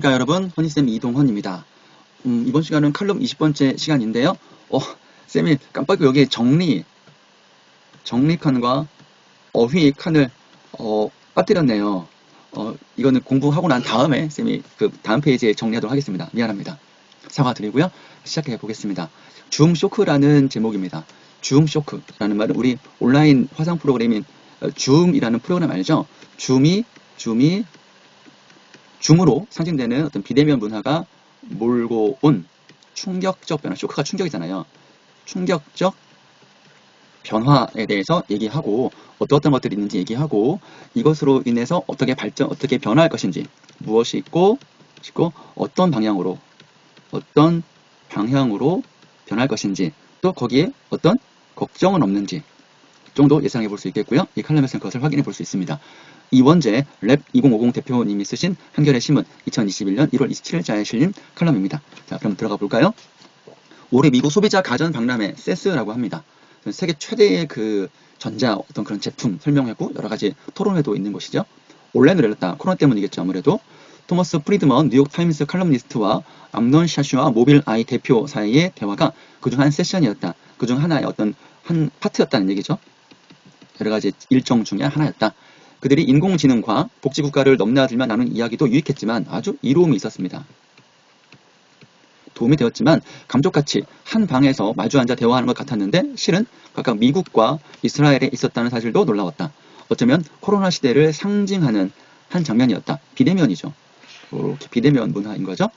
안녕하십니까 여러분, 허니쌤 이동헌입니다. 이번 시간은 칼럼 20번째 시간인데요. 쌤이 깜빡이 여기에 정리 칸과 어휘 칸을 빠뜨렸네요. 이거는 공부하고 난 다음에 쌤이 그 다음 페이지에 정리하도록 하겠습니다. 미안합니다. 사과드리고요. 시작해 보겠습니다. 줌 쇼크라는 제목입니다. 줌 쇼크라는 말은 우리 온라인 화상 프로그램인 줌이라는 프로그램 알죠? 줌으로 상징되는 어떤 비대면 문화가 몰고 온 충격적 변화, 쇼크가 충격이잖아요. 충격적 변화에 대해서 얘기하고 어떤 것들이 있는지 얘기하고 이것으로 인해서 어떻게 변화할 것인지 무엇이 있고 어떤 방향으로 변할 것인지 또 거기에 어떤 걱정은 없는지 정도 예상해 볼 수 있겠고요. 이 칼럼에서는 그것을 확인해 볼 수 있습니다. 이원재 랩 2050 대표님이 쓰신 한겨레 신문 2021년 1월 27일자에 실린 칼럼입니다. 자, 그럼 들어가 볼까요? 올해 미국 소비자 가전 박람회 세스라고 합니다. 세계 최대의 그 전자 어떤 그런 제품 설명회고 여러 가지 토론회도 있는 곳이죠. 온라인으로 열렸다. 코로나 때문이겠죠. 아무래도 토머스 프리드먼 뉴욕 타임스 칼럼니스트와 암논 샤슈아 모빌 아이 대표 사이의 대화가 그중 한 세션이었다. 그중 하나의 어떤 한 파트였다는 얘기죠. 여러 가지 일정 중에 하나였다. 그들이 인공지능과 복지국가를 넘나들며 나눈 이야기도 유익했지만 아주 이로움이 있었습니다. 도움이 되었지만 감쪽같이 한 방에서 마주 앉아 대화하는 것 같았는데 실은 각각 미국과 이스라엘에 있었다는 사실도 놀라웠다. 어쩌면 코로나 시대를 상징하는 한 장면이었다. 비대면이죠. 이렇게 비대면 문화인 거죠.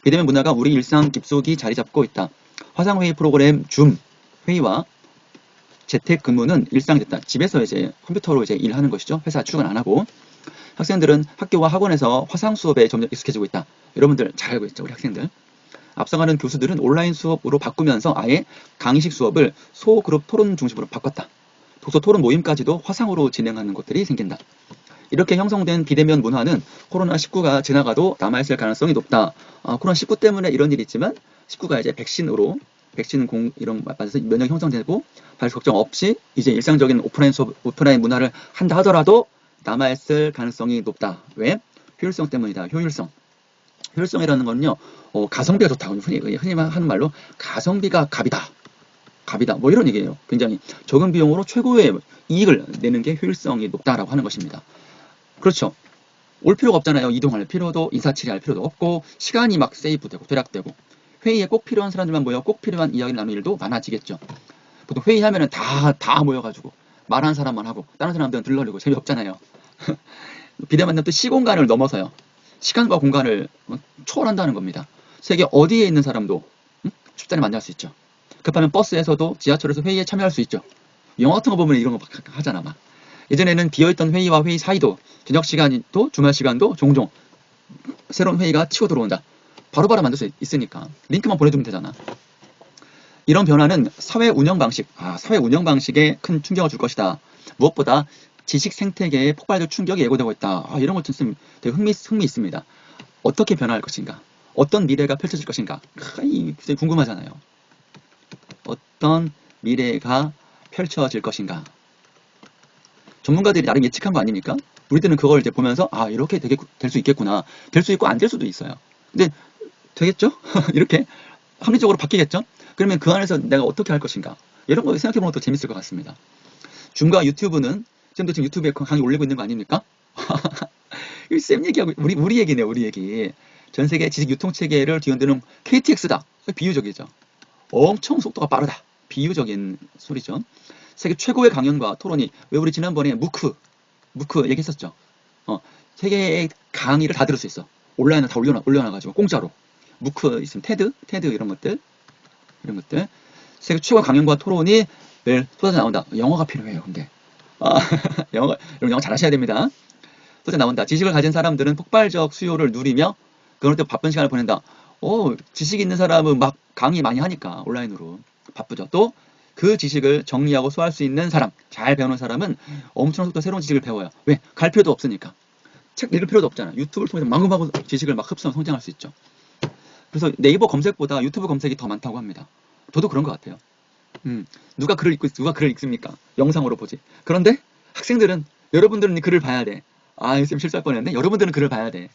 비대면 문화가 우리 일상 깊숙이 자리 잡고 있다. 화상회의 프로그램 줌 회의와 재택근무는 일상이 됐다. 집에서 이제 컴퓨터로 이제 일하는 것이죠. 회사 출근 안 하고. 학생들은 학교와 학원에서 화상 수업에 점점 익숙해지고 있다. 여러분들 잘 알고 있죠, 우리 학생들. 앞서가는 교수들은 온라인 수업으로 바꾸면서 아예 강의식 수업을 소그룹 토론 중심으로 바꿨다. 독서 토론 모임까지도 화상으로 진행하는 곳들이 생긴다. 이렇게 형성된 비대면 문화는 코로나19가 지나가도 남아있을 가능성이 높다. 코로나19 때문에 이런 일이 있지만 19가 이제 백신 이런 맞아서 면역 형성되고 발 걱정 없이 이제 일상적인 오프라인 문화를 한다 하더라도 남아있을 가능성이 높다. 왜? 효율성 때문이다. 효율성이라는 건요, 가성비가 좋다고 흔히 하는 말로 가성비가 갑이다. 뭐 이런 얘기예요. 굉장히 적은 비용으로 최고의 이익을 내는 게 효율성이 높다라고 하는 것입니다. 그렇죠. 올 필요가 없잖아요. 이동할 필요도, 인사치레할 필요도 없고, 시간이 막 세이브되고, 절약되고, 회의에 꼭 필요한 사람들만 모여 꼭 필요한 이야기를 나누는 일도 많아지겠죠. 보통 회의하면은 다 모여가지고, 말하는 사람만 하고, 다른 사람들은 들러리고 재미없잖아요. 비대면은 또 시공간을 넘어서요. 시간과 공간을 초월한다는 겁니다. 세계 어디에 있는 사람도 쉽사리 만날 수 있죠. 급하면 버스에서도 지하철에서 회의에 참여할 수 있죠. 영화 같은 거 보면 이런 거 하잖아, 막. 예전에는 비어있던 회의와 회의 사이도 저녁 시간도 주말 시간도 종종 새로운 회의가 치고 들어온다. 바로바로 만들 수 있으니까 링크만 보내주면 되잖아. 이런 변화는 사회 운영 방식에 큰 충격을 줄 것이다. 무엇보다 지식 생태계에 폭발적 충격이 예고되고 있다. 이런 것 좀 되게 흥미 있습니다. 어떻게 변화할 것인가? 어떤 미래가 펼쳐질 것인가? 굉장히 궁금하잖아요. 어떤 미래가 펼쳐질 것인가? 전문가들이 나름 예측한 거 아닙니까? 우리들은 그걸 이제 보면서 이렇게 될 수 있겠구나. 될 수 있고 안 될 수도 있어요. 근데 되겠죠? 이렇게 합리적으로 바뀌겠죠? 그러면 그 안에서 내가 어떻게 할 것인가? 이런 거 생각해보는 것도 재밌을 것 같습니다. 줌과 유튜브는 쌤도 지금 유튜브에 강의 올리고 있는 거 아닙니까? 쌤 얘기하고 우리 얘기네, 우리 얘기. 전 세계 지식 유통 체계를 뒤흔드는 KTX다. 비유적이죠. 엄청 속도가 빠르다. 비유적인 소리죠. 세계 최고의 강연과 토론이 왜 우리 지난번에 무크 얘기했었죠. 세계의 강의를 다 들을 수 있어. 온라인에 다 올려놔가지고 공짜로. 무크 있으면 테드 이런 것들 세계 최고 강연과 토론이 매일 쏟아져 나온다. 영어가 필요해요. 근데 영어 잘하셔야 됩니다. 쏟아져 나온다. 지식을 가진 사람들은 폭발적 수요를 누리며 그럴 때 바쁜 시간을 보낸다. 지식 있는 사람은 막 강의 많이 하니까 온라인으로 바쁘죠. 또 그 지식을 정리하고 소화할 수 있는 사람, 잘 배우는 사람은 엄청난 속도로 새로운 지식을 배워요. 왜? 갈 필요도 없으니까. 책 읽을 필요도 없잖아. 유튜브를 통해서 마구마구 지식을 막 흡수하고 성장할 수 있죠. 그래서 네이버 검색보다 유튜브 검색이 더 많다고 합니다. 저도 그런 것 같아요. 누가 글을 읽습니까? 영상으로 보지. 그런데 학생들은, 여러분들은 글을 봐야 돼. 쌤 실수할 뻔했네. 여러분들은 글을 봐야 돼.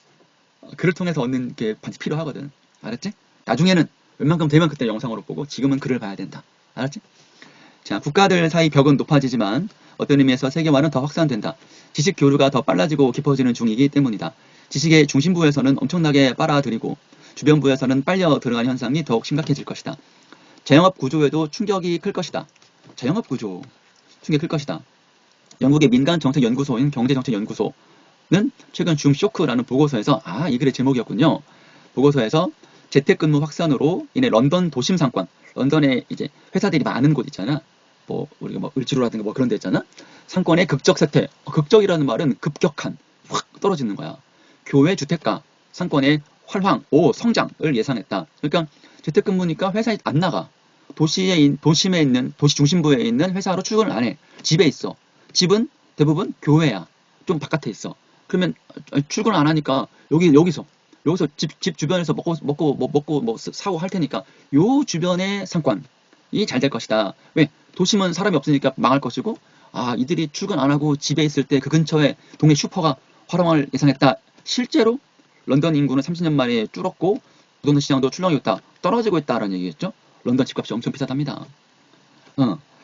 글을 통해서 얻는 게 반드시 필요하거든. 알았지? 나중에는 웬만큼 되면 그때 영상으로 보고 지금은 글을 봐야 된다. 알았지? 자, 국가들 사이 벽은 높아지지만 어떤 의미에서 세계화는 더 확산된다. 지식 교류가 더 빨라지고 깊어지는 중이기 때문이다. 지식의 중심부에서는 엄청나게 빨아들이고 주변부에서는 빨려 들어가는 현상이 더욱 심각해질 것이다. 자영업 구조에도 충격이 클 것이다. 자영업 구조 충격이 클 것이다. 영국의 민간 정책 연구소인 경제정책연구소는 최근 줌 쇼크라는 보고서에서 이 글의 제목이었군요. 보고서에서 재택근무 확산으로 인해 런던 도심 상권, 런던에 이제 회사들이 많은 곳 있잖아. 뭐 우리가 뭐 을지로라든가 뭐 그런 데 있잖아. 상권의 극적 쇠퇴. 극적이라는 말은 급격한, 확 떨어지는 거야. 교외 주택가 상권의 활황, 성장을 예상했다. 그러니까 재택근무니까 회사에 안 나가. 도심에 있는, 도시 중심부에 있는 회사로 출근을 안 해. 집에 있어. 집은 대부분 교외야. 좀 바깥에 있어. 그러면 출근 안 하니까 여기서 집 주변에서 먹고 사고 할 테니까 요 주변의 상권이 잘 될 것이다. 왜? 도심은 사람이 없으니까 망할 것이고, 이들이 출근 안 하고 집에 있을 때 그 근처에 동네 슈퍼가 활용을 예상했다. 실제로 런던 인구는 30년 만에 줄었고 부동산 시장도 출렁이고 있다. 떨어지고 있다라는 얘기겠죠. 런던 집값이 엄청 비싸답니다.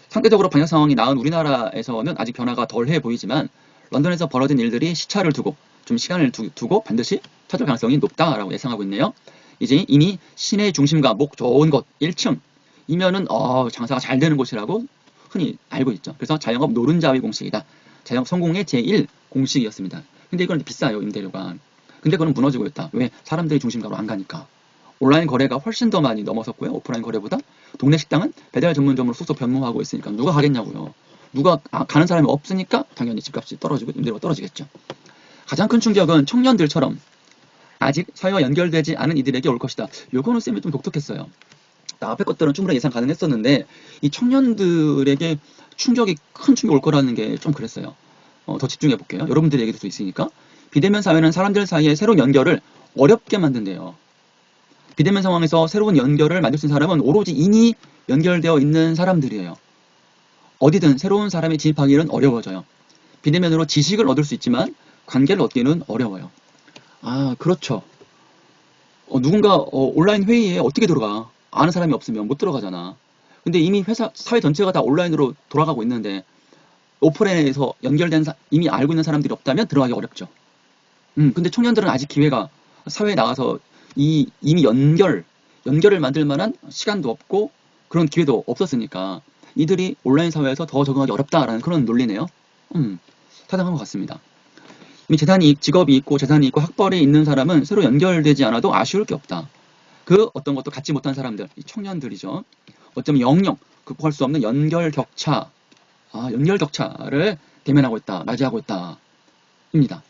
상대적으로 방역 상황이 나은 우리나라에서는 아직 변화가 덜해 보이지만 런던에서 벌어진 일들이 시차를 두고 좀 시간을 두고 반드시 찾을 가능성이 높다라고 예상하고 있네요. 이제 이미 시내 중심과 목 좋은 곳 1층이면은 장사가 잘 되는 곳이라고 흔히 알고 있죠. 그래서 자영업 노른자위 공식이다. 자영업 성공의 제1 공식이었습니다. 근데 이건 비싸요, 임대료가. 근데 그건 무너지고 있다. 왜? 사람들이 중심가로 안 가니까. 온라인 거래가 훨씬 더 많이 넘어섰고요. 오프라인 거래보다. 동네 식당은 배달 전문점으로 쑥쑥 변모하고 있으니까 누가 가겠냐고요. 누가 가는 사람이 없으니까 당연히 집값이 떨어지고 임대료가 떨어지겠죠. 가장 큰 충격은 청년들처럼 아직 사회와 연결되지 않은 이들에게 올 것이다. 요거는 쌤이 좀 독특했어요. 앞에 것들은 충분히 예상 가능했었는데 이 청년들에게 큰 충격이 올 거라는 게 좀 그랬어요. 더 집중해 볼게요. 여러분들의 얘기도 수 있으니까. 비대면 사회는 사람들 사이의 새로운 연결을 어렵게 만든대요. 비대면 상황에서 새로운 연결을 만들 수 있는 사람은 오로지 이미 연결되어 있는 사람들이에요. 어디든 새로운 사람이 진입하기는 어려워져요. 비대면으로 지식을 얻을 수 있지만 관계를 얻기는 어려워요. 그렇죠. 누군가 온라인 회의에 어떻게 들어가? 아는 사람이 없으면 못 들어가잖아. 근데 이미 사회 전체가 다 온라인으로 돌아가고 있는데 오프라인에서 연결된 이미 알고 있는 사람들이 없다면 들어가기 어렵죠. 근데 청년들은 아직 기회가 사회에 나가서 이미 연결을 만들 만한 시간도 없고 그런 기회도 없었으니까 이들이 온라인 사회에서 더 적응하기 어렵다라는 그런 논리네요. 타당한 것 같습니다. 이미 직업이 있고 재산이 있고 학벌이 있는 사람은 새로 연결되지 않아도 아쉬울 게 없다. 그 어떤 것도 갖지 못한 사람들, 이 청년들이죠. 어쩌면 영영 극복할 수 없는 연결 격차를 대면하고 있다, 맞이하고 있다. 입니다.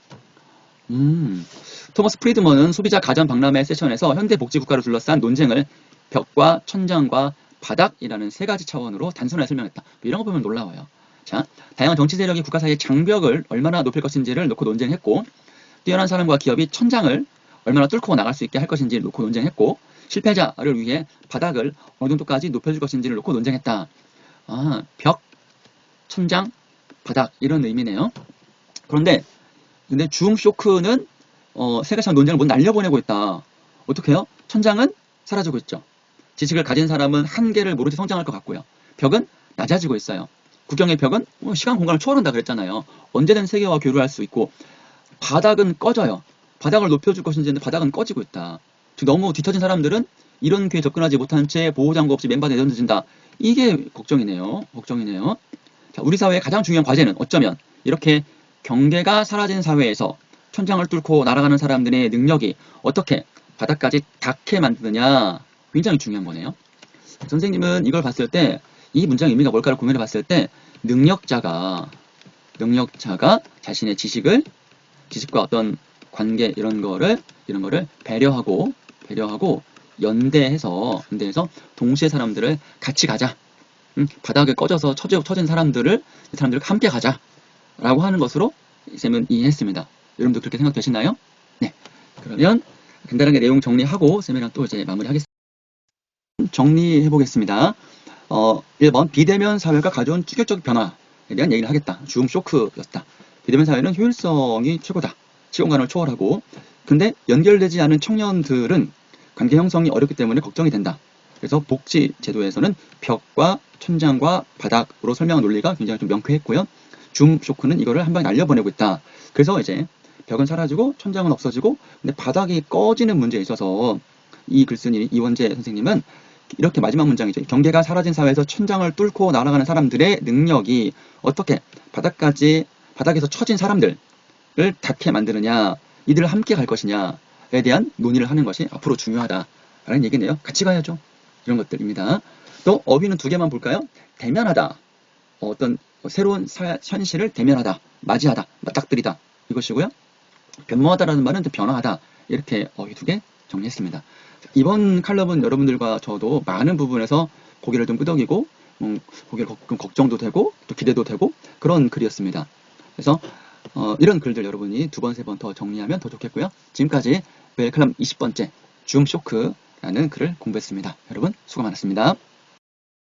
토머스 프리드먼은 소비자 가전 박람회 세션에서 현대 복지국가를 둘러싼 논쟁을 벽과 천장과 바닥이라는 세 가지 차원으로 단순하게 설명했다. 이런 거 보면 놀라워요. 자, 다양한 정치 세력이 국가 사이의 장벽을 얼마나 높일 것인지를 놓고 논쟁했고, 뛰어난 사람과 기업이 천장을 얼마나 뚫고 나갈 수 있게 할 것인지를 놓고 논쟁했고, 실패자를 위해 바닥을 어느 정도까지 높여줄 것인지를 놓고 논쟁했다. 벽, 천장, 바닥 이런 의미네요. 근데 줌 쇼크는 세 가지 논쟁을 못 날려보내고 있다. 어떻게 해요? 천장은 사라지고 있죠. 지식을 가진 사람은 한계를 모른 채 성장할 것 같고요. 벽은 낮아지고 있어요. 국경의 벽은 시간 공간을 초월한다 그랬잖아요. 언제든 세계와 교류할 수 있고, 바닥은 꺼져요. 바닥을 높여줄 것인지 바닥은 꺼지고 있다. 즉 너무 뒤처진 사람들은 이런 기회에 접근하지 못한 채 보호장구 없이 맨발에 내던져진다. 이게 걱정이네요. 자, 우리 사회의 가장 중요한 과제는 어쩌면 이렇게 경계가 사라진 사회에서 천장을 뚫고 날아가는 사람들의 능력이 어떻게 바닥까지 닿게 만드느냐, 굉장히 중요한 거네요. 선생님은 이걸 봤을 때 이 문장의 의미가 뭘까를 고민해 봤을 때 능력자가 자신의 지식과 어떤 관계 이런 거를 배려하고 연대해서 동시에 사람들을 같이 가자. 바닥에 꺼져서 처진 사람들을 함께 가자라고 하는 것으로 쌤은 이해했습니다. 여러분도 그렇게 생각되시나요? 네. 그러면 간단하게 내용 정리하고 쌤이랑 또 이제 마무리하겠습니다. 정리해 보겠습니다. 1번 비대면 사회가 가져온 충격적 변화에 대한 얘기를 하겠다. 줌 쇼크였다. 비대면 사회는 효율성이 최고다. 시공간을 초월하고, 근데 연결되지 않은 청년들은 관계 형성이 어렵기 때문에 걱정이 된다. 그래서 복지 제도에서는 벽과 천장과 바닥으로 설명한 논리가 굉장히 좀 명쾌했고요. 줌 쇼크는 이거를 한 방에 날려보내고 있다. 그래서 이제 벽은 사라지고 천장은 없어지고, 근데 바닥이 꺼지는 문제에 있어서 이 글쓴이 이원재 선생님은 이렇게 마지막 문장이죠. 경계가 사라진 사회에서 천장을 뚫고 날아가는 사람들의 능력이 어떻게 바닥에서 처진 사람들을 닿게 만드느냐, 이들을 함께 갈 것이냐에 대한 논의를 하는 것이 앞으로 중요하다라는 얘기네요. 같이 가야죠. 이런 것들입니다. 또 어휘는 두 개만 볼까요? 대면하다. 어떤 새로운 현실을 대면하다, 맞이하다, 맞닥뜨리다, 이것이고요. 변모하다라는 말은 변화하다. 이렇게 어휘 두 개 정리했습니다. 이번 칼럼은 여러분들과 저도 많은 부분에서 고개를 좀 끄덕이고, 고개를 걱정도 되고 또 기대도 되고 그런 글이었습니다. 그래서 이런 글들 여러분이 두 번, 세 번 더 정리하면 더 좋겠고요. 지금까지 웰칼럼 20번째 줌 쇼크라는 글을 공부했습니다. 여러분 수고 많았습니다.